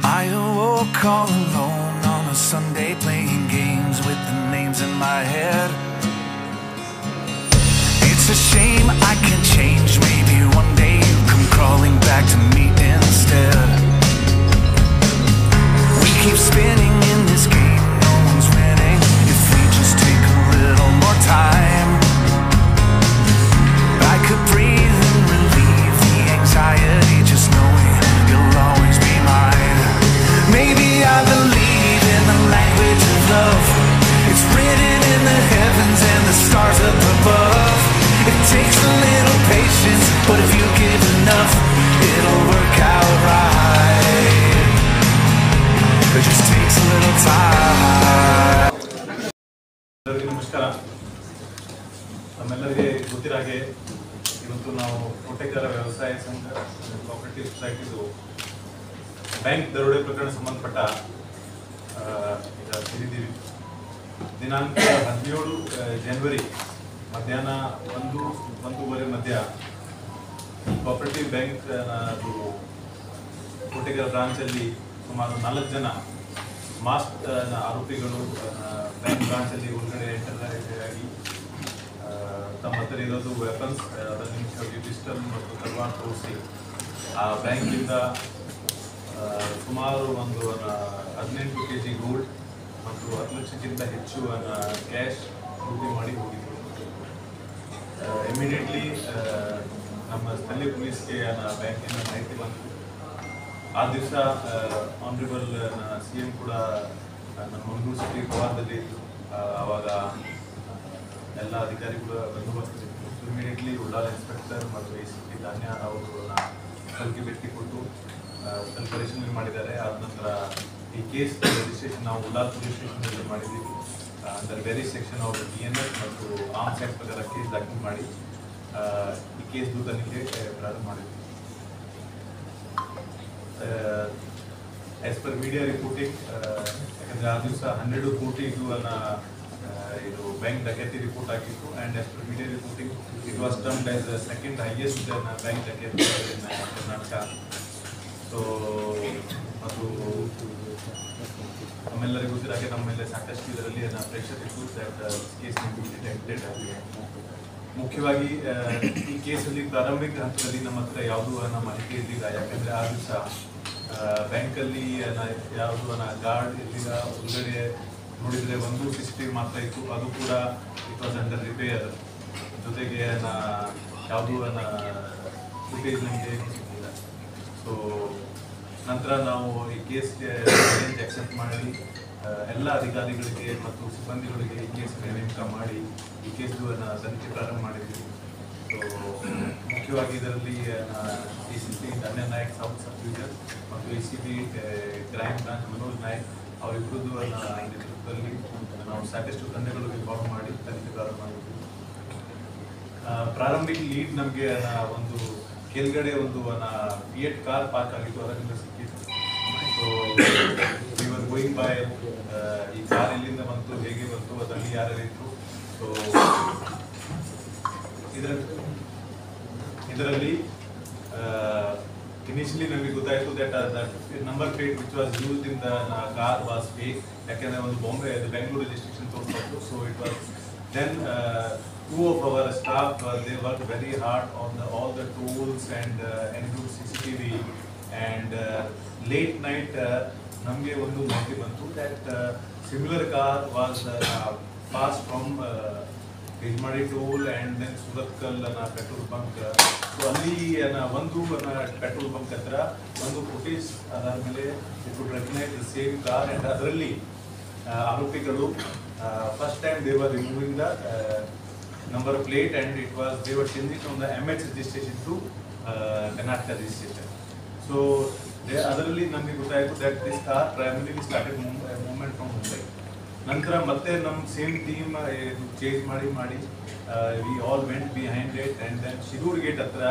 I awoke all alone on a Sunday playing games with the names in my head. It's a shame I can't change, maybe one day you come crawling back to me instead. We keep spinning in this game, no one's winning if we just take a little more time. I could breathe and relieve the anxiety just knowing you'll always be mine. Maybe I believe in the language of love. It's written in the heavens and the stars up above. It takes a little patience, but if you give enough, it'll work out right. It just takes a little time. ನಮಸ್ಕಾರ. ನಮ್ಮೆಲ್ಲರಿಗೆ ಗೊತ್ತಿರೋ ಹಾಗೆ ಇವತ್ತು ನಾವು ಕೋಟೆಕರ ವ್ಯವಸಾಯ ಸಂಘ cooperative ಸೊಸೈಟಿದು bank ದರೋಡೆ ಪ್ರಕರಣ ಸಂಬಂಧಪಟ್ಟ ಈಗ ತಿಳಿದೀವಿ. ದಿನಾಂಕ 17 ಜನವರಿ ಮಧ್ಯಾಹ್ನ 1:30 ಮಧ್ಯ ಕೋಆಪರೇಟಿವ್ ಬ್ಯಾಂಕ್ ಕೋಟೆಕರ ಬ್ರಾಂಚಲ್ಲಿ ಸುಮಾರು 4 ಜನ ಮಾಸ್ಕ್ ಆರೋಪಿಗಳು ಬ್ಯಾಂಕ್ ಬ್ರಾಂಚಲ್ಲಿ ಒಳಗಡೆ ಎಂಟರ್ ಆಗಿ ತಮ್ಮ ಹತ್ರ ಇರೋದು ವೆಪನ್ಸ್ ಅದರಲ್ಲಿ ಪಿಸ್ಟಲ್ ಮತ್ತು ತಲವಾರ್ ತೋರಿಸಿ ಆ ಬ್ಯಾಂಕಿಂದ ಸುಮಾರು ಒಂದು 18 kg ಗೋಲ್ಡ್ ಮತ್ತು 10 ಲಕ್ಷಕ್ಕಿಂತ ಹೆಚ್ಚು ಕ್ಯಾಶ್ ಲೂಟಿ ಮಾಡಿ ಹೋಗಿದ್ರು. ಇಮಿಡಿಯೇಟ್ಲಿ ನಮ್ಮ ಸ್ಥಳೀಯ ಪೊಲೀಸ್ಗೆ ಬ್ಯಾಂಕಿನ ಮಾಹಿತಿ ಬಂತು. ಆ ದಿವಸ ಆನರೇಬಲ್ CM ಕೂಡ ನಮ್ಮ ಮಂಗಳೂರು ಸಿಟಿ ಗೋವಾದಲ್ಲಿ ಆವಾಗ ಎಲ್ಲ ಅಧಿಕಾರಿಗಳು ಬಂದೋಬಸ್ತಿತ್ತು. ಇಮಿಡಿಯೇಟ್ಲಿ ಉಳ್ಳಾಲ ಇನ್ಸ್ಪೆಕ್ಟರ್ ಮತ್ತು ACP ಧಾನ್ಯ ಅವರು ಸ್ಥಳಕ್ಕೆ ಭೇಟಿ ಕೊಟ್ಟು ಸ್ಥಳ ಪರಿಶೀಲನೆ ಮಾಡಿದ್ದಾರೆ. ಆದ ನಂತರ ಈ ಕೇಸ್ ರಿಜಿಸ್ಟ್ರೇಷನ್ ನಾವು ಉಳ್ಳಾಲ ಪೊಲೀಸ್ ಸ್ಟೇಷನ್ನಲ್ಲಿ ಮಾಡಿದ್ದೀವಿ. ಅಂದರೆ ಬೇರೆ ಸೆಕ್ಷನ್ ಅವರು DNS ಮತ್ತು ಆರ್ಮ್ಸ್ ಆ್ಯಕ್ಟ್ ಪ್ರಕಾರ ಕೇಸ್ ದಾಖಲು ಮಾಡಿ ಈ ಕೇಸ್ದು ತನಿಖೆ ಪ್ರಾರಂಭ ಮಾಡಿದ್ವಿ. ಆಸ್ ಪರ್ ಮೀಡಿಯಾ ರಿಪೋರ್ಟಿಂಗ್, ಯಾಕಂದರೆ ಆ ದಿವಸ 12 ಕೋಟಿ ಇದು ಬ್ಯಾಂಕ್ ಡಕೇತಿ ರಿಪೋರ್ಟ್ ಆಗಿತ್ತು. And as per media reporting it was termed as the second highest bank ಡಕೇತಿ ಇನ್ ಕರ್ನಾಟಕ. ಸೊ ಅದು ನಮ್ಮೆಲ್ಲರಿಗೂ ಗೊತ್ತಿರಾಗೆ ನಮ್ಮ ಮೇಲೆ ಸಾಕಷ್ಟು ಇದರಲ್ಲಿ ಪ್ರೆಷರ್ ಇತ್ತು ದಟ್ ಕೇಸ್ ಡಿಟೆಕ್ಟೆಡ್ ಆಗಿದೆ. ಮುಖ್ಯವಾಗಿ ಈ ಕೇಸಲ್ಲಿ ಪ್ರಾರಂಭಿಕ ಹಂತದಲ್ಲಿ ನಮ್ಮ ಹತ್ರ ಯಾವುದೂ ಮಾಹಿತಿ ಇರಲಿಲ್ಲ. ಯಾಕಂದರೆ ಆ ದಿವಸ ಬ್ಯಾಂಕಲ್ಲಿ ಯಾವುದು ಗಾರ್ಡ್ ಇರಲಿಲ್ಲ. ಒಳಗಡೆ ನೋಡಿದರೆ ಒಂದು CCTV ಮಾತ್ರ ಇತ್ತು, ಅದು ಕೂಡ ಇಟ್ ವಾಸ್ ಅಂಡರ್ ರಿಪೇರ್. ಜೊತೆಗೆ ಯಾವುದು ಫುಟೇಜ್ ನಮಗೆ ಸಿಗಲಿಲ್ಲ. ಸೊ ನಂತರ ನಾವು ಈ ಕೇಸ್ಗೆ ಅಕ್ಸೆಪ್ಟ್ ಮಾಡಿ ಎಲ್ಲ ಅಧಿಕಾರಿಗಳಿಗೆ ಮತ್ತು ಸಿಬ್ಬಂದಿಗಳಿಗೆ ಈ ಕೇಸ್ಗೆ ನೇಮಕ ಮಾಡಿ ಈ ಕೇಸ್ದು ತನಿಖೆ ಪ್ರಾರಂಭ ಮಾಡಿದ್ವಿ. ಸೊ ಮುಖ್ಯವಾಗಿ ಇದರಲ್ಲಿ ACP Dhanya Nayak sub division ಮತ್ತು ACP crime branch Manoj Nayak ಅವರಿಬ್ಬರದ್ದು ನೇತೃತ್ವದಲ್ಲಿ ನಾವು ಸಾಕಷ್ಟು ತಂಡಗಳಿಗೆ ಫಾರ್ಮ್ ಮಾಡಿ ತನಿಖೆ ಪ್ರಾರಂಭ ಮಾಡಿದ್ವಿ. ಪ್ರಾರಂಭಿಕ ಲೀಡ್ ನಮಗೆ ಒಂದು ಕೆಳಗಡೆ ಒಂದು ಫಿಯಟ್ ಕಾರ್ ಪಾರ್ಕ್ ಆಗಿತ್ತು, ಅದರಿಂದ ಸಿಕ್ಕಿತ್ತು. So we were going by ಈ ಕಾರ್ ಎಲ್ಲಿಂದ ಬಂತು, ಹೇಗೆ ಬಂತು, ಅದರಲ್ಲಿ ಯಾರ್ಯಾರಿದ್ರು. ಸೊ ಇದರಲ್ಲಿ ಇನಿಷಿಯಲಿ ನಮಗೆ ಗೊತ್ತಾಯಿತು that number plate which was used in the car was fake. ಯಾಕೆಂದರೆ ಒಂದು ಬೆಂಗಳೂರು ರಿಜಿಸ್ಟ್ರೇಷನ್ ತೋರಿಸ್ಬೇಕು. So it was then two of our staff they worked very hard on all the tools and include CCTV and late night ನಮಗೆ ಒಂದು ಮಾಹಿತಿ ಬಂತು that similar car was passed from Bijmadi toll and then Suratkal petrol bunk. So ಅಲ್ಲಿ ಒಂದು petrol bunk ಹತ್ರ ಒಂದು footage ಅದರ ಮೇಲೆ it would recognize the same car and ಅದರಲ್ಲಿ ಆರೋಪಿಗಳು first time they were removing the number plate and they were changing from the MH registration to Karnataka registration. So ಅದರಲ್ಲಿ ನಮಗೆ ಗೊತ್ತಾಯಿತು that this car primarily started movement from Mumbai. ನಂತರ ಮತ್ತೆ ನಮ್ಮ same team change ಮಾಡಿ we all went behind it and then Shirur gate ಹತ್ರ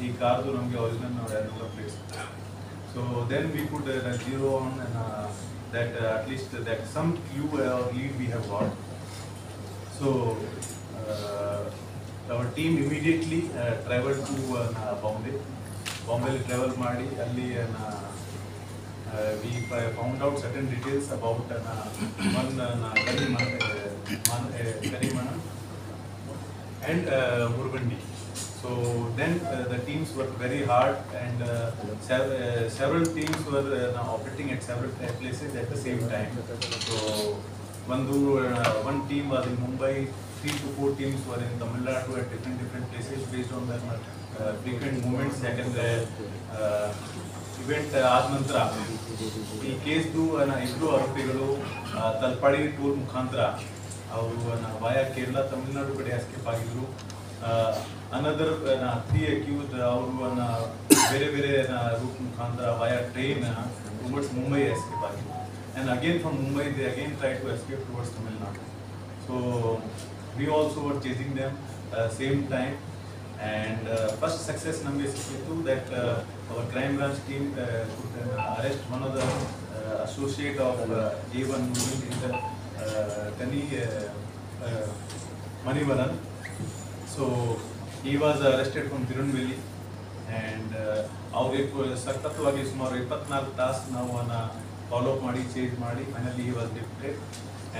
ಈ ಕಾರ್ದು ನಮಗೆ original number plates. So then we could zero on that at least that some clue or lead we have got. So our team immediately traveled to Bombay travel ಮಾಡಿ ಅಲ್ಲಿ we found out certain details about one Karimana and Murugandi. So then the teams worked very hard, and several teams were now operating at several places at the same time. So one team was in Mumbai, 3 to 4 teams were in Tamil Nadu at different places based on their frequent movements. ಯಾಕಂದ್ರೆ event ಆದ ನಂತರ ಈ ಕೇಸ್ದು ಇಬ್ಬರು ಆರೋಪಿಗಳು Talapady tour ಮುಖಾಂತರ ಅವರು ವಾಯಾ ಕೇರಳ ತಮಿಳುನಾಡು ಕಡೆ escape ಆಗಿದ್ರು. ಅನದರ್ 3 ಅಕ್ಯೂಸ್ಡ್ ಅವರು ಬೇರೆ ಬೇರೆ ರೂಟ್ ಮುಖಾಂತರ ವಾಯಾ ಟ್ರೈನ್ ಟುವರ್ಡ್ಸ್ ಮುಂಬೈ ಎಸ್ಕೇಪ್ ಆಗಿದ್ರು. And again from Mumbai they again tried to escape towards Tamil Nadu. So we also were chasing them same time, and first success namge sikkitu that our crime branch team could arrest one of the associate of A1 movement in the Kani Manivaran. So he was arrested from Tirunelveli, and ಅವ್ರಿಗೆ ಸತತವಾಗಿ ಸುಮಾರು 24 ತಾಸು ನಾವು follow up ಮಾಡಿ change ಮಾಡಿ finally he was lifted,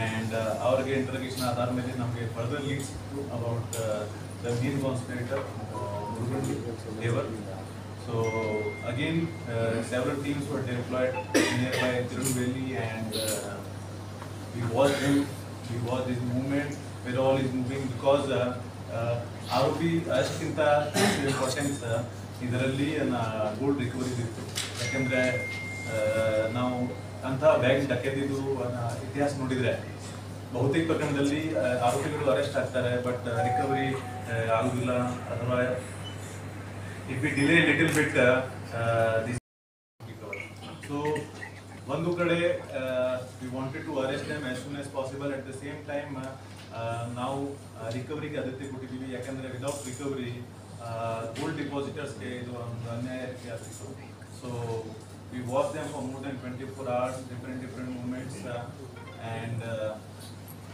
and ಅವ್ರಿಗೆ ಇಂಟರ್ಗೇಷನ್ ಆಧಾರ ಮೇಲೆ ನಮಗೆ ಫರ್ದರ್ ಲೀಡ್ಸ್ ಇತ್ತು about the main conspirator Murugandi Devar. So again several teams were deployed nearby Tirunelveli, and we watched his movement, where all is moving, because ಆರೋಪಿ ಅಷ್ಟಕ್ಕಿಂತ importance ಇದರಲ್ಲಿ gold recovery ಇತ್ತು. ಯಾಕೆಂದರೆ ನಾವು ಅಂತಹ ಬ್ಯಾಂಕ್ ಡಕೈತಿದು ಇತಿಹಾಸ ನೋಡಿದರೆ ಬಹುತೇಕ ಪ್ರಕರಣದಲ್ಲಿ ಆರೋಪಿಗಳು ಅರೆಸ್ಟ್ ಆಗ್ತಾರೆ, ಬಟ್ ರಿಕವರಿ ಆಗುದಿಲ್ಲ, ಅಥವಾ if we delay little bit so ಒಂದು ಕಡೆ we wanted to arrest them as soon as possible. At the same time ನಾವು ರಿಕವರಿಗೆ ಆದ್ಯತೆ ಕೊಟ್ಟಿದ್ದೀವಿ, ಯಾಕಂದರೆ ವಿದೌಟ್ ರಿಕವರಿ ಗೋಲ್ಡ್ ಡಿಪಾಸಿಟರ್ಸ್ಗೆ ಇದು ಒಂದು ಅನ್ಯಾಯಕ್ಕೆ ಆಗ್ತಿತ್ತು. So we watched them for more than 24 hours, different movements, and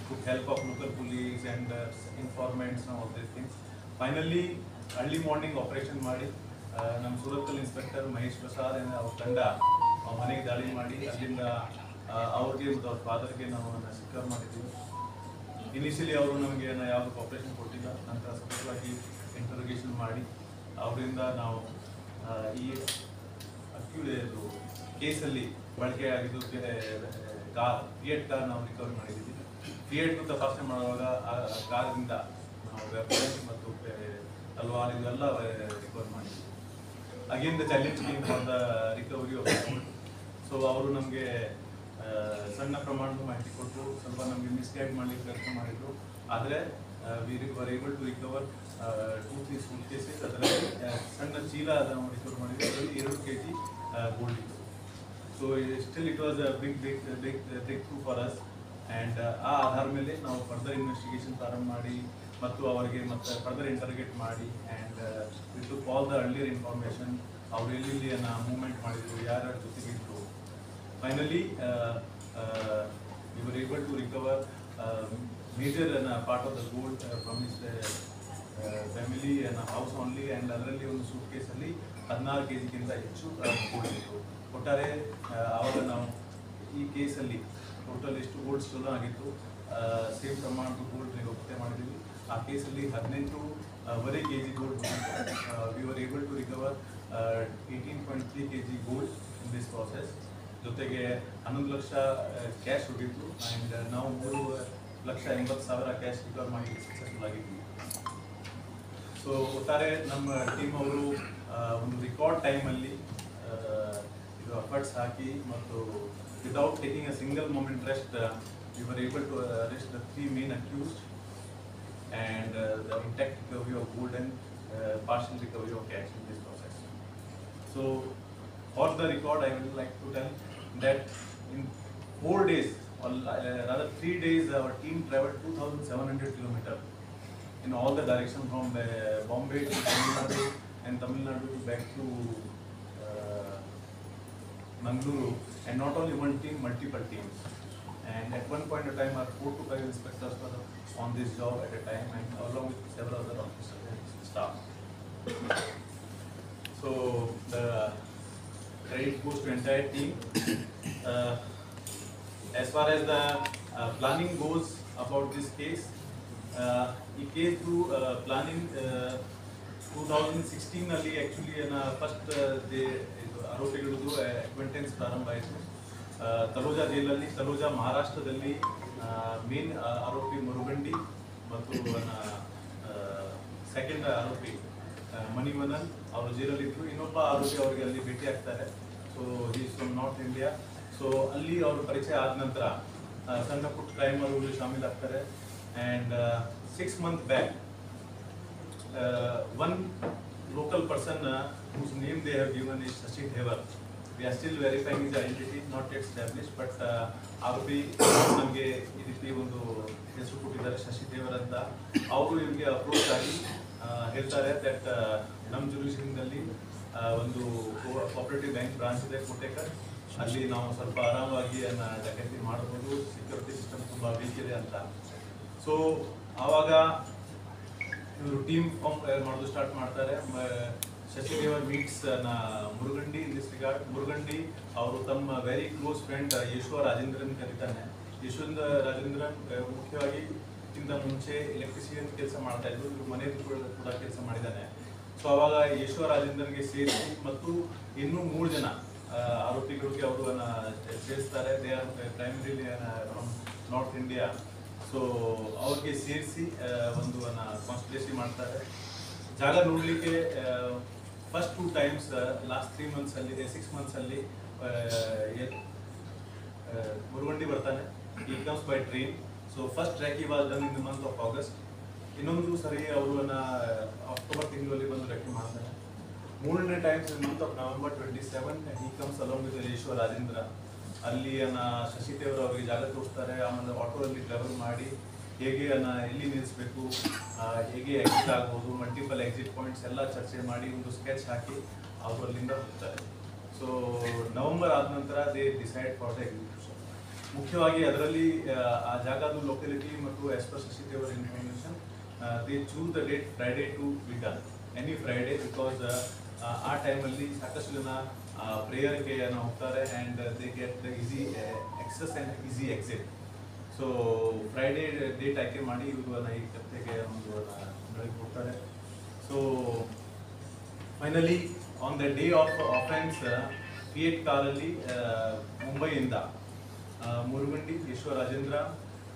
with help of local police and informants and all these things. Finally, early morning operation ಮಾಡಿ ನಮ್ಮ ಸೂರತ್ಕಲ್ ಇನ್ಸ್ಪೆಕ್ಟರ್ ಮಹೇಶ್ ಪ್ರಸಾದ್ ಅವ್ರ ತಂಡ ಮನೆಗೆ ದಾಳಿ ಮಾಡಿ ಅಲ್ಲಿಂದ ಅವ್ರಿಗೆ ಮತ್ತು ಅವ್ರ ಫಾದರ್ಗೆ ನಾವು ಸಿಕ್ಕರ್ ಮಾಡಿದ್ದೀವಿ. ಇನಿಷಿಯಲಿ ಅವರು ನಮಗೆ ಯಾವುದು ಆಪರೇಷನ್ ಕೊಟ್ಟಿಲ್ಲ, ನಂತರ ಸತತವಾಗಿ ಇಂಟರೋಗೇಷನ್ ಮಾಡಿ ಅವರಿಂದ ನಾವು ಈ ಅಕ್ಯೂಡ್ ಕೇಸಲ್ಲಿ ಬಳಕೆ ಆಗಿದ್ದು ಫಿಯೇಟ್ ಕಾರ್ ನಾವು ರಿಕವರಿ ಮಾಡಿದ್ದೀವಿ. ಫಿಯೇಟ್ ತಪಾಸಣೆ ಮಾಡುವಾಗ ಆ ಕಾರಿಂದ ನಾವು ವೆಪನ್ಸ್ ಮತ್ತು ತಲ್ವಾರ್ ಇವೆಲ್ಲ ರಿಕವರ್ ಮಾಡಿದ್ದೀವಿ. Again the challenge came for the recovery of gold. So ಅವರು ನಮಗೆ ಸಣ್ಣ ಪ್ರಮಾಣದ ಮಾಹಿತಿ ಕೊಟ್ಟು ಸ್ವಲ್ಪ ನಮಗೆ ಮಿಸ್ಗೈಡ್ ಮಾಡಲಿಕ್ಕೆ ಪ್ರಯತ್ನ ಮಾಡಿದ್ರು. ಆದರೆ we were able to recover 2-3 suitcases. ಅದರಲ್ಲಿ ಸಣ್ಣ ಚೀಲ ನಾವು ರಿಕವರ್ ಮಾಡಿದ್ವಿ, ಅದರಲ್ಲಿ 2 kg ಗೋಲ್ಡ್ ಇತ್ತು. So still it was a big through for us. And ಆ ಆಧಾರ ಮೇಲೆ ನಾವು ಫರ್ದರ್ ಇನ್ವೆಸ್ಟಿಗೇಷನ್ ಪ್ರಾರಂಭ ಮಾಡಿ ಮತ್ತು ಅವರಿಗೆ ಮತ್ತೆ ಫರ್ದರ್ ಇಂಟರ್ಗೇಟ್ ಮಾಡಿ, and with all the earlier information ಅವ್ರು ಎಲ್ಲಿ ಮೂವ್ಮೆಂಟ್ ಮಾಡಿದ್ರು, ಯಾರ್ಯಾರ ಜೊತೆಗಿದ್ರು. Finally we were able to recover major part of the gold from his family and house only, and ಅದರಲ್ಲಿ ಒಂದು ಸೂಟ್ ಕೇಸಲ್ಲಿ 16 kgಗಿಂತ ಹೆಚ್ಚು ಗೋಲ್ಡ್ ಇತ್ತು. ಒಟ್ಟಾರೆ ಆವಾಗ ನಾವು ಈ ಕೇಸಲ್ಲಿ ಟೋಟಲ್ ಎಷ್ಟು ಗೋಲ್ಡ್ ಸ್ಟೋಲನ್ ಆಗಿತ್ತು, ಸೇಮ್ ಪ್ರಮಾಣದ ಗೋಲ್ಡ್ ಪತ್ತೆ ಮಾಡಿದ್ದೀವಿ. ಆ ಕೇಸಲ್ಲಿ 18.5 kg gold we were able to recover 18.3 kg gold in this process. ಜೊತೆಗೆ 11 ಲಕ್ಷ ಕ್ಯಾಶ್ ಹೋಗಿತ್ತು, ಆ್ಯಂಡ್ ನಾವು 3,80,000 ಕ್ಯಾಶ್ ರಿಕವರ್ ಮಾಡಿ ಸಕ್ಸಸ್ಫುಲ್ ಆಗಿದ್ವಿ. ಸೊ ಒಟ್ಟಾರೆ ನಮ್ಮ ಟೀಮ್ ಅವರು ಒಂದು ರೆಕಾರ್ಡ್ ಟೈಮಲ್ಲಿ ಇದು ಎಫರ್ಟ್ಸ್ ಹಾಕಿ ಮತ್ತು without taking a single moment rest we were able to arrest the 3 main accused, and the intact recovery of gold and partial recovery of cash in this process. So for the record I would like to tell that in 4 days, or rather 3 days, our team traveled 2,700 kilometers in all the directions from Bombay to Tamil Nadu and Tamil Nadu back to Mangaluru, and not only one team, multiple teams. And at one point of time, our 4 to 5 inspectors were on this job at a time, and along with several other officers and staff. So the credit goes to entire team. Uh, as far as the planning goes about this case, ಈ case planning 2016 ನಲ್ಲಿ actually first ಆರೋಪಿಗಳದ್ದು acquaintance ಪ್ರಾರಂಭ ಆಯಿತು ತಲೋಜಾ ಜೈಲಲ್ಲಿ. ತಲೋಜಾ ಮಹಾರಾಷ್ಟ್ರದಲ್ಲಿ main ಆರೋಪಿ ಮುರುಗಂಡಿ ಮತ್ತು second ಆರೋಪಿ ಮಣಿವನನ್ ಅವರು ಜೈಲಲ್ಲಿದ್ದರು. ಇನ್ನೊಬ್ಬ ಆರೋಪಿ ಅವರಿಗೆ ಅಲ್ಲಿ ಭೇಟಿ ಆಗ್ತಾರೆ. So is from north India. So ಅಲ್ಲಿ ಅವರು ಪರಿಚಯ ಆದ ನಂತರ ಸಣ್ಣ ಪುಟ್ಟ ಕ್ರೈಮ್ ಅವರು ಶಾಮೀಲಾಗ್ತಾರೆ. And 6 months back, one local person whose name they have given is Shashi Thevar. We are still verifying his identity, not yet established, but ಆರೋಪಿ ನಮಗೆ ಈ ರೀತಿ ಒಂದು ಹೆಸರು ಕೊಟ್ಟಿದ್ದಾರೆ ಶಶಿ ಥೇವರ್ ಅಂತ. ಅವರು ಇವರಿಗೆ ಅಪ್ರೋಚ್ ಆಗಿ ಹೇಳ್ತಾರೆ ದಟ್ ನಮ್ಮ ಜುರಿಡಿಕ್ಷನ್ನಲ್ಲಿ ಒಂದು ಕೋಆಪರೇಟಿವ್ ಬ್ಯಾಂಕ್ ಬ್ರಾಂಚ್ ಇದೆ ಕೋಟೇಕರ್, ಅಲ್ಲಿ ನಾವು ಸ್ವಲ್ಪ ಆರಾಮಾಗಿ ಡಕೈತಿ ಮಾಡ್ಬೋದು, ಸೆಕ್ಯೂರಿಟಿ ಸಿಸ್ಟಮ್ ತುಂಬ ವೀಕ್ ಇದೆ ಅಂತ. ಸೊ ಆವಾಗ ಇವರು ಟೀಮ್ ಫಾರ್ಮ್ ಮಾಡೋದು ಸ್ಟಾರ್ಟ್ ಮಾಡ್ತಾರೆ. Shashi Thevar meets Murugandi in this regard. Murugandi ಅವರು ತಮ್ಮ very close friend Yasho Rajendran ಕರೀತಾನೆ. ಯಶವಂತ ರಾಜೇಂದ್ರನ್ ಮುಖ್ಯವಾಗಿ ಇದಕ್ಕಿಂತ ಮುಂಚೆ ಎಲೆಕ್ಟ್ರಿಷಿಯನ್ ಕೆಲಸ ಮಾಡ್ತಾ ಇದ್ರು, ಇವರು ಮನೆಯದು ಕೂಡ ಕೆಲಸ ಮಾಡಿದ್ದಾನೆ. ಸೊ ಅವಾಗ ಯಶೋ ರಾಜೇಂದ್ರನ್ಗೆ ಸೇರಿಸಿ ಮತ್ತು ಇನ್ನೂ 3 ಜನ ಆರೋಪಿಗಳಿಗೆ ಅವರು ಸೇರಿಸ್ತಾರೆ. They are primarily from north India. So ಅವ್ರಿಗೆ ಸೇರಿಸಿ ಒಂದು ಕಾನ್ಸ್ಪಿರೇಸಿ ಮಾಡ್ತಾರೆ. ಜಾಗ ನೋಡಲಿಕ್ಕೆ ಫಸ್ಟ್ 2 times ಲಾಸ್ಟ್ 3 months ಅಲ್ಲಿ 6 months ಅಲ್ಲಿ ಮುರುಗಂಡಿ ಬರ್ತಾನೆ. He comes by train. So first ಟ್ರ್ಯಾಕಿ was done in the month of August. ಇನ್ನೊಂದು ಸರಿ ಅವರು ಅಕ್ಟೋಬರ್ ತಿಂಗಳಲ್ಲಿ ಬಂದು ಟ್ರ್ಯಾಕಿ ಮಾಡ್ತಾರೆ. 3ನೇ times in month of November 27 he comes along with Yasho Rajendra. ಅಲ್ಲಿ ಶಶಿ ಥೇವರ್ ಅವರಿಗೆ ಜಾಗ ತೋರಿಸ್ತಾರೆ. ಆಮೇಲೆ ಆಟೋದಲ್ಲಿ ಟ್ರಾವೆಲ್ ಮಾಡಿ ಹೇಗೆ ಎಲ್ಲಿ ನಿಲ್ಲಿಸಬೇಕು, ಹೇಗೆ ಎಕ್ಸಿಟ್ ಆಗ್ಬೋದು, ಮಲ್ಟಿಪಲ್ ಎಕ್ಸಿಟ್ ಪಾಯಿಂಟ್ಸ್ ಎಲ್ಲ ಚರ್ಚೆ ಮಾಡಿ ಒಂದು ಸ್ಕೆಚ್ ಹಾಕಿ ಅವರು ಅಲ್ಲಿಂದ ಹೋಗ್ತಾರೆ. ಸೊ ನವೆಂಬರ್ ಆದ ನಂತರ they decide for the execution. ಮುಖ್ಯವಾಗಿ ಅದರಲ್ಲಿ ಆ ಜಾಗದ ಲೊಕ್ಯಾಲಿಟಿ ಮತ್ತು as per Shashi Thevar information they choose the date Friday to be done, any Friday, because ಆ ಟೈಮಲ್ಲಿ ಸಾಕಷ್ಟು ಜನ ಪ್ರೇಯರ್ಗೆ ಹೋಗ್ತಾರೆ and they get the easy access and easy exit. So Friday date ಆಯ್ಕೆ ಮಾಡಿ ಇವರು ಈ ಕತ್ತೆಗೆ ಒಂದು ಬೆಳಗ್ಗೆ ಹೋಗ್ತಾರೆ. So finally on the day of offence Fiat ಕಾರಲ್ಲಿ ಮುಂಬೈಯಿಂದ ಮುರುಗಂಡಿ, ಯಶೋ ರಾಜೇಂದ್ರ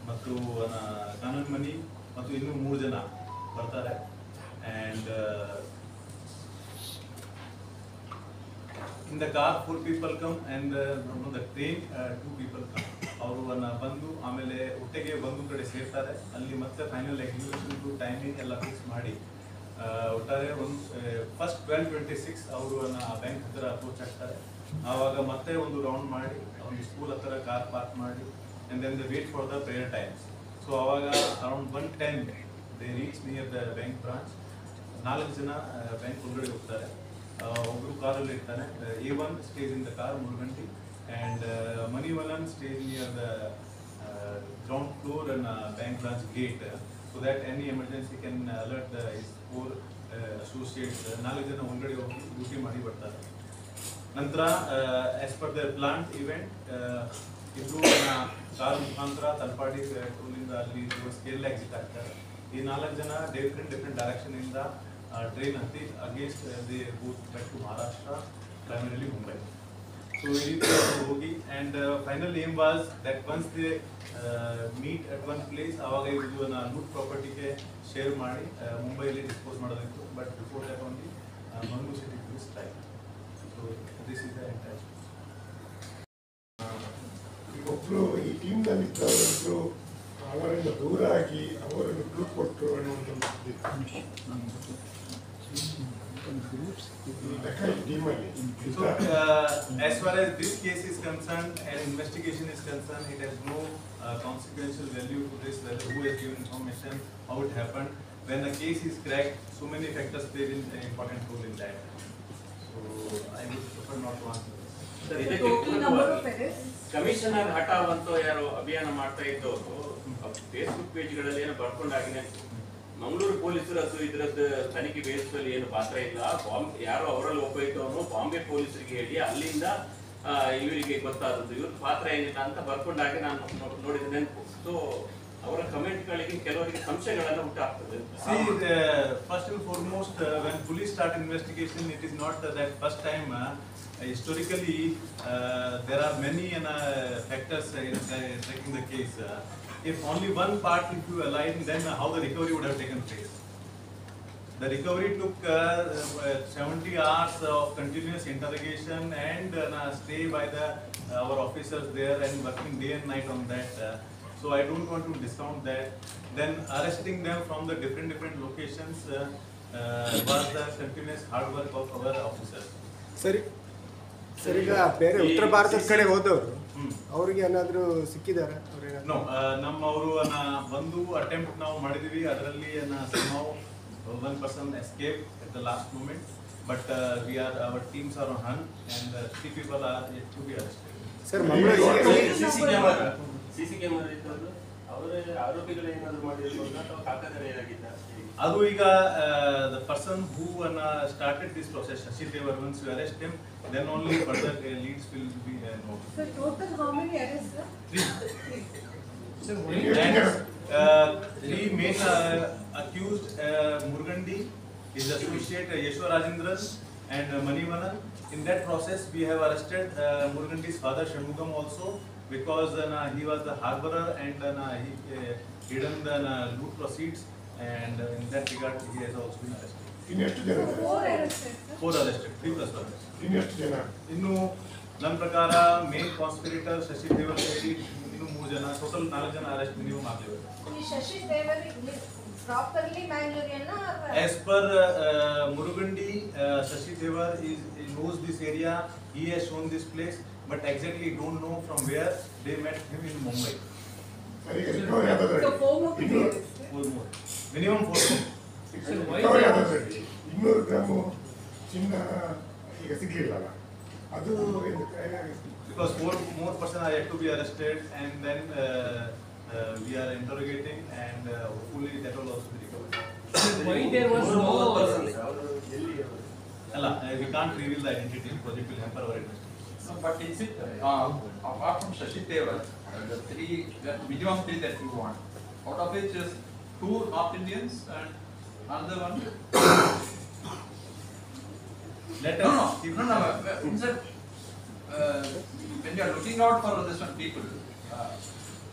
ಮತ್ತು ಕಾನೂನ್ ಮನಿ ಮತ್ತು ಇನ್ನೂ 3 ಜನ ಬರ್ತಾರೆ. And in the car 4 people come and from the train 2 people come. ಅವರು ಬಂದು ಆಮೇಲೆ ಒಟ್ಟಿಗೆ ಬಂದು ಕಡೆ ಸೇರ್ತಾರೆ. ಅಲ್ಲಿ ಮತ್ತೆ ಫೈನಲ್ ಎಕ್ಸಿಕ್ಯೂಷನ್ ಟೈಮಿಂಗ್ ಎಲ್ಲ ಫಿಕ್ಸ್ ಮಾಡಿ ಒಟ್ಟಾರೆ ಒಂದು ಫಸ್ಟ್ 12:26 ಅವರು ಬ್ಯಾಂಕ್ ಹತ್ರ ಅಪ್ರೋಚ್ ಆಗ್ತಾರೆ. ಆವಾಗ ಮತ್ತೆ ಒಂದು ರೌಂಡ್ ಮಾಡಿ ಒಂದು ಸ್ಕೂಲ್ ಹತ್ರ ಕಾರ್ ಪಾರ್ಕ್ ಮಾಡಿ and then they wait for the prayer times. So ಆವಾಗ around 1:10 they reach near the bank branch. 4 ಜನ ಬ್ಯಾಂಕ್ ಒಳಗಡೆ ಹೋಗ್ತಾರೆ. ಒಬ್ಬರು ಕಾರಲ್ಲಿ ಇರ್ತಾನೆ. A1 stays in the car, Murugandi, and Manivalan stays near the ground floor and bank branch gate, so that any emergency can alert his 4 associates. 4 ಜನ ಒಳಗಡೆ ಹೋಗಿ duty ಮಾಡಿ ಬರ್ತಾರೆ. ನಂತರ as per the plant event ಇಬ್ಬರು ಕಾರ್ ಮುಖಾಂತರ ತಲಪಾಡಿ ಟೋಲಿಂದ ಅಲ್ಲಿ Kerala exit ಆಗ್ತಾರೆ. ಈ 4 ಜನ ಡಿಫ್ರೆಂಟ್ ಡೈರೆಕ್ಷನ್ ಇಂದ ಟ್ರೈನ್ ಹತ್ತಿ against they goes back to Maharashtra, primarily Mumbai. So ಈ ರೀತಿ ಹೋಗಿ and final aim was that once they meet at one place, ಆವಾಗ ಇದು ಲೂಟ್ ಪ್ರಾಪರ್ಟಿಗೆ ಶೇರ್ ಮಾಡಿ ಮುಂಬೈಯಲ್ಲಿ ಡಿಸ್ಪೋಸ್ ಮಾಡೋದಿತ್ತು. But before that only Mangaluru city police strike. So this is the entire. ಒಬ್ಬರು ಈ ಟೀಮ್ನಲ್ಲಿದ್ದವರೊಬ್ಬರು ಅವರಿಂದ ದೂರ ಆಗಿ ಅವರನ್ನು ಬಿಟ್ಟುಕೊಟ್ಟು ಅನ್ನುವಂಥ So, as far as this case is concerned and investigation is concerned, it has no consequential value to this, whether who has given information, how it happened. When the case is cracked, so many factors play an important role in that. So, I would prefer not to answer this. Commissioner ಹಠಾವಂತ ಯಾರು ಅಭಿಯಾನ ಮಾಡ್ತಾ ಇದ್ದವರು Facebook ಪೇಜ್ಗಳಲ್ಲಿ ಏನೋ ಬರ್ಕೊಂಡಾಗಿನೇ ಮಂಗಳೂರು ಪೊಲೀಸರದ್ದು ಇದರದ್ದು ತನಿಖೆ ಬೇಯಿಸುವಲ್ಲಿ ಏನು ಪಾತ್ರ ಇಲ್ಲ. ಯಾರೋ ಅವರಲ್ಲಿ ಒಬ್ಬ ಇದ್ದವನು ಬಾಂಬೆ ಪೊಲೀಸರಿಗೆ ಹೇಳಿ ಅಲ್ಲಿಂದ ಇವರಿಗೆ ಗೊತ್ತಾದದ್ದು, ಇವ್ರ ಪಾತ್ರ ಏನಿಲ್ಲ ಅಂತ ಬರ್ಕೊಂಡಾಗ ನಾನು ನೋಡಿದ ನೆನಪು. ಸೊ ಅವರ ಕಮೆಂಟ್ಗಳಿಗೆ ಕೆಲವರಿಗೆ ಸಂಶಯಗಳನ್ನು ಉಂಟಾಗ್ತದೆ. See, first and foremost, when police start investigation, it is not that first time. Historically, there are many factors in taking the case. If only one part if you align, then how the recovery would have taken place. The recovery took 70 hours of continuous interrogation and stay by our officers there and working day and night on that. So I don't want to discount that. Then arresting them from the different locations was the continuous hard work of our officers. Sir ಈಗ ಬೇರೆ ಉತ್ತರ ಭಾರತದ ಕಡೆ ಹೋದವರು ಅವರಿಗೆ ಏನಾದರೂ ಸಿಕ್ಕಿದಾರ? No, ನಮ್ಮವರು ಒಂದು ಅಟೆಂಪ್ಟ್ ನಾವು ಮಾಡಿದ್ವಿ, ಅದರಲ್ಲಿ somehow one person escaped at the last moment, but our teams are on hunt and 3 people are yet to be arrested. Sir CC camera ಇದ್ದದ್ದು ಅವರ ಆರೋಪಿಗಳು ಏನಾದರೂ ಮಾಡಿರ್ಬೋದು ಅಥವಾ ಕಾಕದರೆ ಏನಾಗಿದ್ದ? ಅದು ಈಗ the person who started this process, Shashi Devar, once you arrest him, then only further leads will be known. So total how many arrests, sir? 3. Three main accused, Murgandi, his associate Yeshwar Rajendran and Manivanan. In that process, we have arrested Murgandi's father Shanmugam also, because he was the harborer and he hidden the loot proceeds, and in that regard, he has also been arrested. Four arrested, sir? 4 arrested, 3 plus 1. ಇನ್ನೆಷ್ಟು ಜನ? ಇನ್ನು ನನ್ನ ಪ್ರಕಾರ main conspirator Shashi ದೇವರ್ ಸೇರಿ ಇನ್ನು 3 ಜನ, total 4 ಜನ ಅರೆಸ್ಟ್ ಮಿನಿಮಮ್ ಆಗಿವೆ. ಈ ಶಶಿ ದೇವರ್ properly ಮ್ಯಾಂಗ್ಳೂರಿಯನ್ನ? As per Murugandi, Shashi Devar knows this area. He has shown this place, but exactly don't know from where they met him in Mumbai. ಸರಿ, ರಿಕವರಿ ಆದದ್ರಲ್ಲಿ So 4 more people ಇನ್ನೂರು- arrested? 4 more, minimum 4 more. Recovery ಆದದ್ರಲ್ಲಿ 200 gram ಚಿನ್ನ ಈಗ ಸಿಗ್ಲಿಲ್ಲಲ್ಲ, ಅದು ಏನಾಗುತ್ತೆ? Because 4 more person are yet to be arrested, and then we are interrogating, and hopefully that will also be recovered. Why there was no Allah, we can't reveal the identity because it will hamper our investigation. No, but is it apart from Shashi Devar, the minimum 3 that you want, out of which is 2 North Indians and another one? Let No, us no, keep no, no. Sir, when you are looking out for this one people,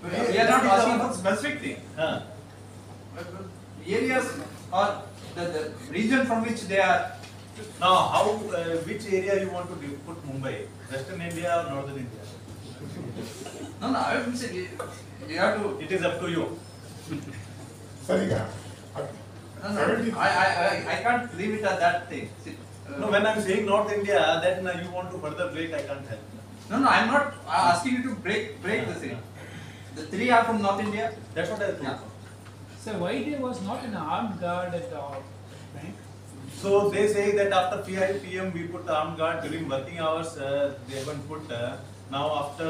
we are not asking for specific thing. Areas or the region from which they are. Now, how, which area you want to put Mumbai? Western India or Northern India? No, I would say you have to. It is up to you. ಸರಿ, ಈಗ No, I can't leave it at that thing. See, No, when I'm saying North India, then you want to further break, I can't help. No, I'm not asking you to break the thing. The 3 are from North India. That's what I think. Yeah. So why there was not an armed guard at the bank? So they say that after 5 PM we put armed guard during working hours. They haven't put. Now after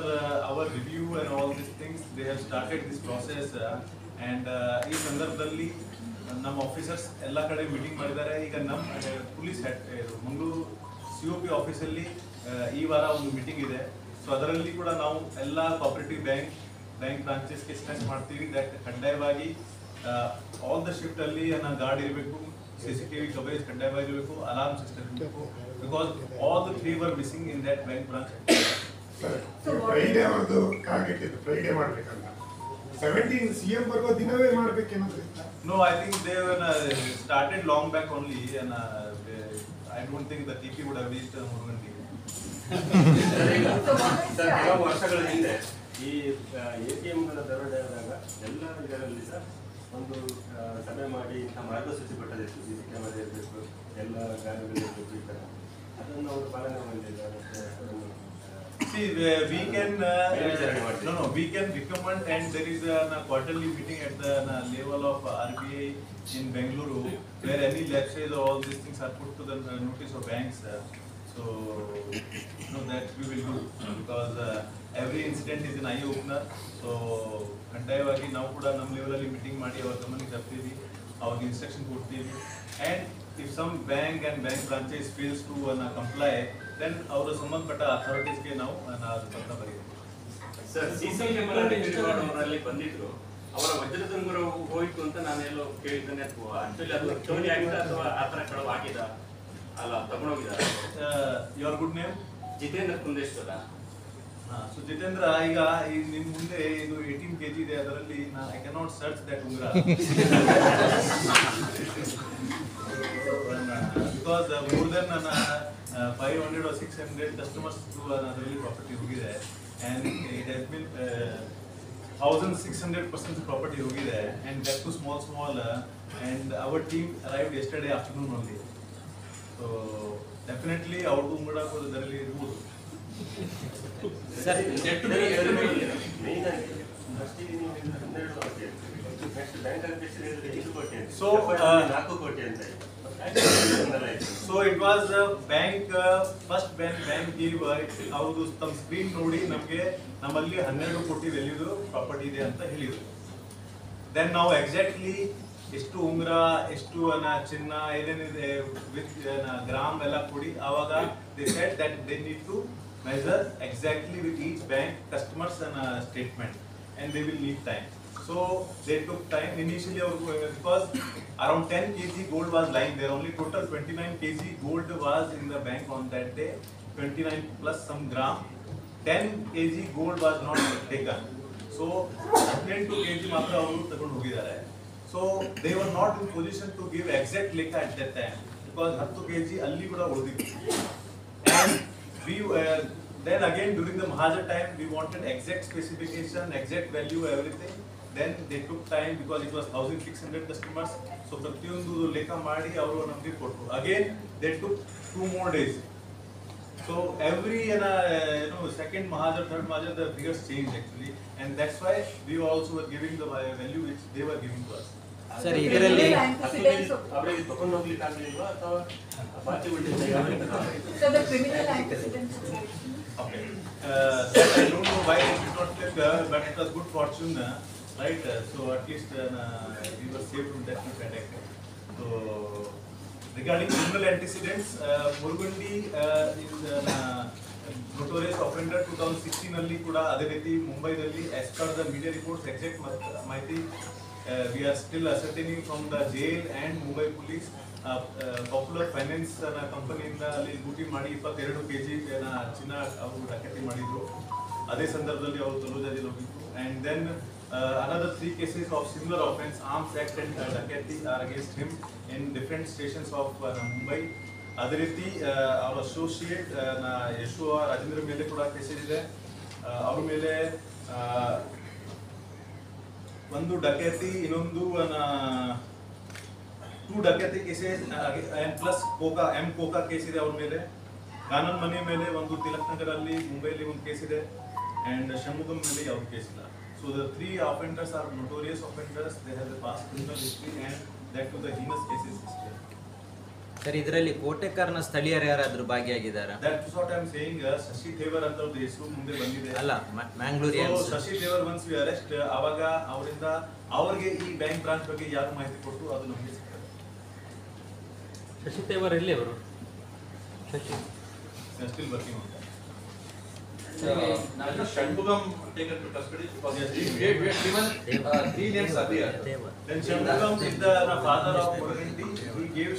our review and all these things, they have started this process. And ಈ ಸಂದರ್ಭದಲ್ಲಿ ನಮ್ಮ officers ಎಲ್ಲ ಕಡೆ meeting ಮಾಡಿದ್ದಾರೆ. ಈಗ ನಮ್ಮ police Mangaluru COP ಆಫೀಸಲ್ಲಿ ಈ ವಾರ ಒಂದು ಮೀಟಿಂಗ್ ಇದೆ. ಸೊ ಅದರಲ್ಲಿ ಕೂಡ ನಾವು ಎಲ್ಲ ಕೋಆಪರೇಟಿವ್ ಬ್ಯಾಂಕ್ ಬ್ರಾಂಚಸ್ಗೆ ಸ್ಟ್ರೆಸ್ ಮಾಡ್ತೀವಿ ದಟ್ ಕಡ್ಡಾಯವಾಗಿ ಆಲ್ ದ ಶಿಫ್ಟ್ ಅಲ್ಲಿ ಗಾರ್ಡ್ ಇರಬೇಕು, CCTV ಕವರೇಜ್ ಕಡ್ಡಾಯವಾಗಿರಬೇಕು, ಅಲಾರ್ಮ್ ಸಿಸ್ಟಮ್ ಇರಬೇಕು. Because all the 3 were missing in that bank branch. Friday ಅವ್ರದ್ದು ಟಾರ್ಗೆಟ್ ಇತ್ತು, ಫ್ರೈಡೇ ಮಾಡ್ಬೇಕಂತ. 17 CM ಬರುವ ದಿನವೇ ಮಾಡ್ಬೇಕೇನಾದ್ರು ಇತ್ತಾ? No, I think they started long back only, and I don't think the TP would have reached Murugan TP. ಕೆಲವು ವರ್ಷಗಳ ಹಿಂದೆ ಈ ATMಗಳ ದರೋಡೆ ಆದಾಗ ಎಲ್ಲ ಇದರಲ್ಲಿ ಸಹ ಒಂದು ಸಭೆ ಮಾಡಿ ಇಂಥ ಮಾರ್ಗಸೂಚಿ ಕೊಟ್ಟದಿತ್ತು. CC ಕ್ಯಾಮೆರಾ ಇರಬೇಕು, ಎಲ್ಲ ಗಾಡಿಗಳು ಇರಬೇಕು, ಈ ಥರ ಅದನ್ನು ಅವರು ಪಾಲನೆ ಮಾಡಿದ್ದಾರೆ. ಮತ್ತೆ ಅದನ್ನು See, we can we can recommend, and there is a quarterly meeting at the level of RBI in Bengaluru, where any lapses or all these things are put to the notice of banks. So, that we will do, because every incident is an eye opener. So, ಕಡ್ಡಾಯವಾಗಿ ನಾವು ಕೂಡ ನಮ್ಮ level ಅಲ್ಲಿ meeting ಮಾಡಿ ಅವರ ಗಮನಕ್ಕೆ ತರ್ತೀವಿ. ಅವ್ರಿಗೆ ಇನ್ಸ್ಟ್ರಕ್ಷನ್ ಕೊಡ್ತೀವಿ. And if some bank and bank branches fails to comply, then ಅವರ ಸಂಬಂಧಪಟ್ಟ ಅಥಾರಿಟೀಸ್ಗೆ ನಾವು ಪತ್ರ ಬರೀತೀವಿ. ಸರ್, CC ಕ್ಯಾಮೆರಾ ರಿಪೇರಿ ಮಾಡೋರಲ್ಲಿ ಬಂದಿದ್ರು, ಅವರ ವಜ್ರದುಂಗುರ ಹೋಯ್ತು ಅಂತ ನಾನೆಲ್ಲೋ ಕೇಳಿದ್ದೇನೆ. ಆಕ್ಚುಲಿ ಅದು ಚೋರಿ ಆಗಿದೆ ಅಥವಾ ಆ ಥರ ಕಳವು ಆಗಿದೆ? ಅಲ್ಲ, ತಗೊಂಡೋಗಿದ್ದಾರೆ. Your good name? Jitendra Kundeshwara. So Jitendra, ಈಗ ನಿಮ್ ಮುಂದೆ ಇದು 18 kg ಇದೆ, ಅದರಲ್ಲಿ ಐ ಕ್ಯಾನಾಟ್ ಸರ್ಚ್ ದಟ್ ಉಂಗುರ because more then 500 or 600 customers ಅದರಲ್ಲಿ ಪ್ರಾಪರ್ಟಿ ಹೋಗಿದೆ. and it has been 1600% property ಹೋಗಿದೆ, and that too small and our team arrived yesterday afternoon only. So definitely our team ಕೂಡ ಅದರಲ್ಲಿ ಇರಬಹುದು. Sir, So it was bank first bank gave ಅವರು ತಮ್ಮ screen ನೋಡಿ ನಮಗೆ ನಮ್ಮಲ್ಲಿ 12 ಕೋಟಿ ವ್ಯಾಲ್ಯೂದು ಪ್ರಾಪರ್ಟಿ ಇದೆ ಅಂತ ಹೇಳಿದ್ರು. ದೆನ್ ನಾವು ಎಕ್ಸಾಕ್ಟ್ಲಿ ಎಷ್ಟು ಉಂಗುರ, ಎಷ್ಟು ಚಿನ್ನ ಏನೇನಿದೆ ವಿತ್ ಗ್ರಾಮ್ ಎಲ್ಲ ಕೊಡಿ. ಆವಾಗ they said that they need to measure exactly with each bank customers and statement, and they will need time. So they took time initially because around 10 kg gold was lying there. Only total 29 kg gold was in the bank on that day, 29 plus some gram. 10 kg gold was not taken. So 12 kg ಮಾತ್ರ ಅವರು ತಗೊಂಡು ಹೋಗಿದ್ದಾರೆ. So they were not in position to give exact ಲೆಕ್ಕ at that time because 10 kg ಅಲ್ಲಿ ಕೂಡ ಉಳಿದಿತ್ತು. And we then again during the Mahajan time we wanted exact specification, exact value, everything. Then they took time because it was 1600 customers. So ಪ್ರತಿಯೊಂದು ಲೆಕ್ಕ ಮಾಡಿ ಅವರು ನಮಗೆ ಕೊಟ್ಟರು. Again they took 2 more days. So every second Mahajan, third Mahajan, the figures changed actually, and that's why we also were giving the value which they were giving to us. Sir, ಇದರಲ್ಲಿ ಅವರಿಗೆ ತಗೊಂಡು ಹೋಗ್ಲಿಕ್ಕೆ ಆಗಲಿಲ್ವಾ ಅಥವಾ ಬಾಕಿ ಬಿಟ್ಟಿದ್ದ? So the criminal antecedents. Okay. I don't know why it did not take, but it was good fortune, right? So at least we were saved from that attack. So regarding criminal antecedents, Murugundi is notorious offender. 2016 ಅಲ್ಲಿ ಕೂಡ ಅದೇ ರೀತಿ ಮುಂಬೈದಲ್ಲಿ as per the media reports, exact ಮಾಹಿತಿ we are still ascertaining from the jail and Mumbai police. Popular finance ಕಂಪನಿಯಿಂದ ಅಲ್ಲಿ ಲೂಟಿ ಮಾಡಿ 22 kg ಚಿನ್ನ ಅವರು ಡಕಾತಿ ಮಾಡಿದ್ರು. ಅದೇ ಸಂದರ್ಭದಲ್ಲಿ ಅವರು ತಲೋಜಾದಲ್ಲಿ ಹೋಗಿದ್ರು. and then another 3 cases of similar offense, arms act and ಡಕಾತಿ are against him in different stations of Mumbai. ಅದೇ ರೀತಿ ಅವರ ಅಸೋಸಿಯೇಟ್ ಯಶು ರಾಜೇಂದ್ರ ಮೇಲೆ ಕೂಡ ಕೇಸಸ್ ಇದೆ. ಅವ್ರ ಮೇಲೆ ಒಂದು ಡಕಾತಿ, ಇನ್ನೊಂದು 2 ಡಕಾತಿ ಕೇಸಸ್ and plus ಕೋಕಾ ಕೇಸ್ ಇದೆ ಅವ್ರ ಮೇಲೆ. ಕಾನೂನ್ ಮನೆ ಮೇಲೆ ಒಂದು ತಿಲಕ್ ನಗರ್ ಅಲ್ಲಿ ಮುಂಬೈಲಿ ಒಂದು ಕೇಸ್ ಇದೆ, and ಶಂಭುಗಂ ಮೇಲೆ ಯಾವ ಕೇಸ್ ಇಲ್ಲ. So the 3 offenders are notorious offenders. They have a past criminal history and that to the heinous cases history. Sir, ಇದರಲ್ಲಿ ಕೋಟೆಕರ್ನ ಸ್ಥಳೀಯರು ಯಾರಾದ್ರೂ ಭಾಗಿಯಾಗಿದ್ದಾರಾ? That's what I am saying. Shashi Thevar ಅಂತ ಒಂದು ಹೆಸರು ಮುಂದೆ ಬಂದಿದೆ. ಅಲ್ಲ, ಮ್ಯಾಂಗ್ಳೂರಿಯನ್ಸ್. Shashi Thevar once we arrest, ಆವಾಗ ಅವರಿಂದ ಅವರಿಗೆ ಈ ಬ್ಯಾಂಕ್ ಬ್ರಾಂಚ್ ಬಗ್ಗೆ ಯಾರು ಮಾಹಿತಿ ಕೊಟ್ಟು ಅದು ನಮಗೆ ಸಿಗ್ತದೆ. ಶಶಿ ತೇವರ್ ಎಲ್ಲಿ ಅವರು? Shashi still working on that. Shanmugam taken to custody because we had given 3 names earlier. Then Shanmugam is the father of Murugundi. He gave